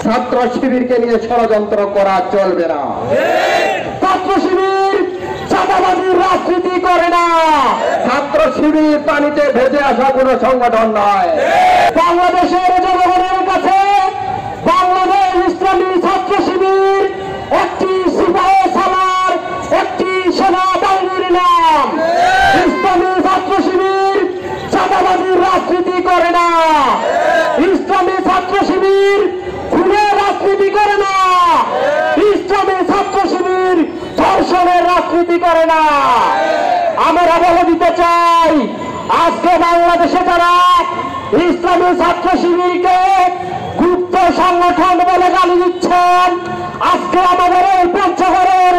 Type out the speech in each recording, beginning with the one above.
ছাত্র শিবিরকে নিয়ে ষড়যন্ত্র করা চলবে না। ছাত্র শিবির চাঁদাবাজির রাজনীতি করে না। ছাত্র শিবির পানিতে ভেসে আসা কোন সংগঠন নয়। বাংলাদেশের জনগণের কাছে বাংলাদেশ ইসলামী ছাত্র শিবির একটি সিপাহি সালার, একটি সেনাবাহিনীর নাম। ইসলামী ছাত্র শিবির চাঁদাবাজির রাজনীতি করে না। ইসলামী ছাত্র শিবির খুনের রাজনীতি করে না। ইসলামী ছাত্র শিবির ধর্ষণের রাজনীতি করে না। আমরা বলে দিতে চাই, আজকে বাংলাদেশে যারা ইসলামী ছাত্র শিবিরকে গুপ্ত সংগঠন বলে গালি দিচ্ছেন, আজকে আমাদের এই পঞ্চগড়ের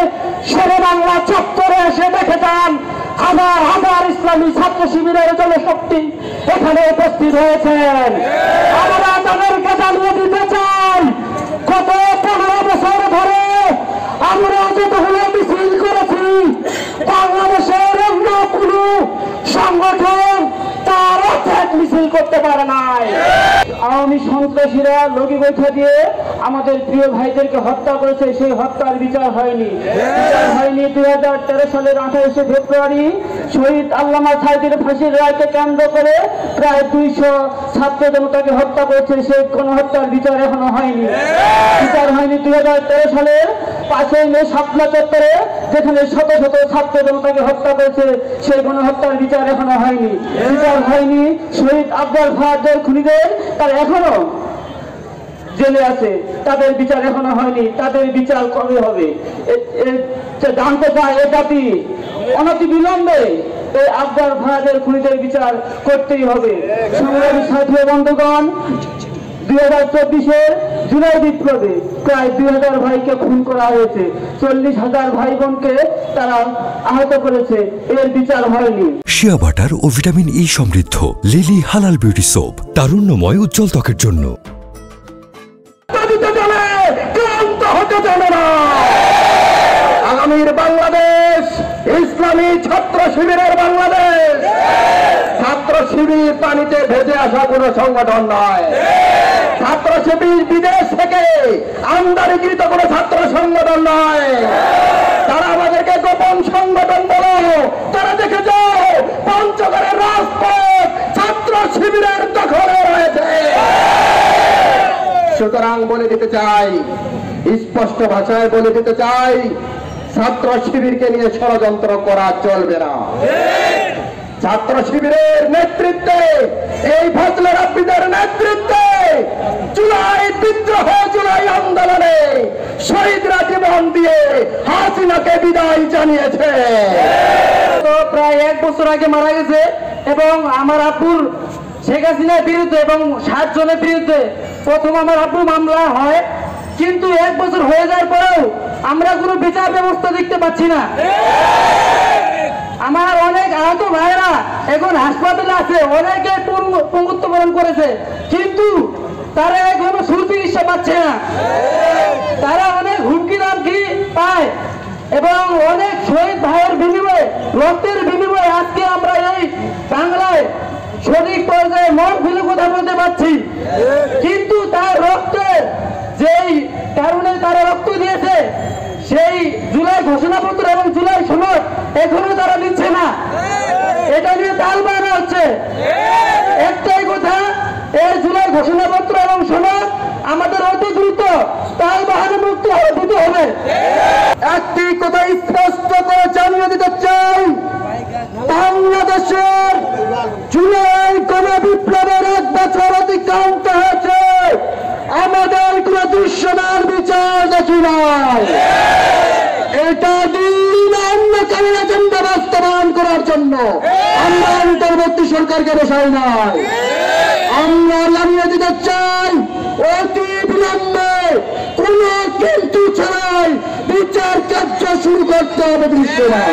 শেরে বাংলা চত্বরে এসে দেখে যান, হাজার হাজার ইসলামী ছাত্র শিবিরের জনশক্তি এখানে উপস্থিত হয়েছেন। আমরা তাদেরকে জানিয়ে দিতে চাই, গত 15 বছর ধরে আমরা যতগুলো মিছিল করেছি, বাংলাদেশের অন্য কোন সংগঠন তার অর্ধেক মিছিল করতে পারে নাই। আওয়ামী সন্ত্রাসীরা লগি বৈঠা দিয়ে আমাদের প্রিয় ভাইদেরকে হত্যা করেছে, সেই হত্যার বিচার হয়নি। 2013 সালের 28শে ফেব্রুয়ারি শহীদ আল্লামা সাঈদীর ফাঁসির রায়কে কেন্দ্র করে প্রায় 200 ছাত্র জনতাকে হত্যা করেছে, সেই গণহত্যার বিচার এখনো হয়নি। বিচার হয়নি 2013 সালের 5ই মে শাপলা চত্বরে, যেখানে শত শত ছাত্র জনতাকে হত্যা করেছে, সেই গণহত্যার বিচার এখনো হয়নি। বিচার হয়নি শহীদ আফজাল ফাহাদের খুনিদের, তারা এখনো জেলে আছে, তাদের বিচার এখনো হয়নি। তাদের বিচার কবে হবে জানতে চায় এ জাতি। অনতিবিলম্বে এই আফজাল ফাহাদের খুনিদের বিচার করতেই হবে। সংগ্রামী সাথী বন্ধুগণ, 2024-এর জুলাই বিপ্লবে প্রায় 2000 ভাইকে খুন করা হয়েছে, 40,000 ভাই বোনকে তারা আহত করেছে, এর বিচার হয়নি। শিয়া বাটার ও ভিটামিন ই সমৃদ্ধ লিলি হালাল বিউটি সোপ, তারুণ্যময় উজ্জ্বল ত্বকের জন্য। আগামীর বাংলাদেশ ইসলামী ছাত্র শিবিরের বাংলাদেশ। ছাত্র শিবির পানিতে ভেসে আসা কোন সংগঠন নয়। ছাত্র শিবির বিদেশ থেকে আমদানিকৃত কোন ছাত্র সংগঠন নয়। তারা আমাদেরকে গোপন সংগঠন বলো, তারা দেখে যাও পঞ্চগড়ের রাজপথ ছাত্র শিবিরের দখলে রয়েছে। সুতরাং বলে দিতে চাই, স্পষ্ট ভাষায় বলে দিতে চাই, ছাত্র শিবিরকে নিয়ে ষড়যন্ত্র করা চলবে না। ছাত্র শিবিরের নেতৃত্বে, এই ফজলে রাব্বিদের নেতৃত্বে জুলাই বিদ্রোহ, জুলাই আন্দোলনে শহীদরা জীবন দিয়ে হাসিনাকে বিদায় জানিয়েছে। তো প্রায় 1 বছর আগে মারা গেছে, এবং আমার আব্বুর শেখ হাসিনার বিরুদ্ধে এবং 7 জনের বিরুদ্ধে প্রথম আমার আব্বুর মামলা হয়, কিন্তু 1 বছর হয়ে যাওয়ার পরেও আমরা কোনো বিচার ব্যবস্থা দেখতে পাচ্ছি না। আমার অনেক আহত ভাইরা এখন হাসপাতালে আছে, অনেকে পঙ্গুত্ববরণ করেছে, কিন্তু তারা এখনো সুচিকিৎসা পাচ্ছে না। তারা অনেক হুমকি দামকি পায়, এবং অনেক শহীদ ভাইয়ের বিনিময়ে, রক্তের বিনিময়ে আজকে আমরা এই বাংলায় সঠিক পর্যায়ে মন খুলে কথা বলতে পারছি। কিন্তু তার রক্তের যেই কারণে তারা রক্ত দিয়েছে, সেই জুলাই ঘোষণাপত্র এবং জুলাই সনদ এখনো তারা দিচ্ছে না। এটা নিয়ে তাল বাহানা হচ্ছে। একটাই কথা, এই জুলাই ঘোষণাপত্র এবং সনদ আমাদের অতি দ্রুত তাল বাহানা মুক্ত দিতে হবে। একটি কথা স্পষ্ট করে জানিয়ে দিতে চাই, বাংলাদেশের জুলাই গণবিপ্লবের 1 বছর অতিক্রান্ত হয়েছে, আমাদের কোন দৃশ্যমান বিচার দেখি নাই। এটা দিন অন্য কারণ এজেন্ডা বাস্তবায়ন করার জন্য আমরা অন্তর্বর্তী সরকারকে বসাই নাই। আমরা জানিয়ে দিতে চাই, অতি বিলম্বে কোন কিন্তু ছাড়াই বিচার কার্য শুরু করতে হবে দৃশ্যমান।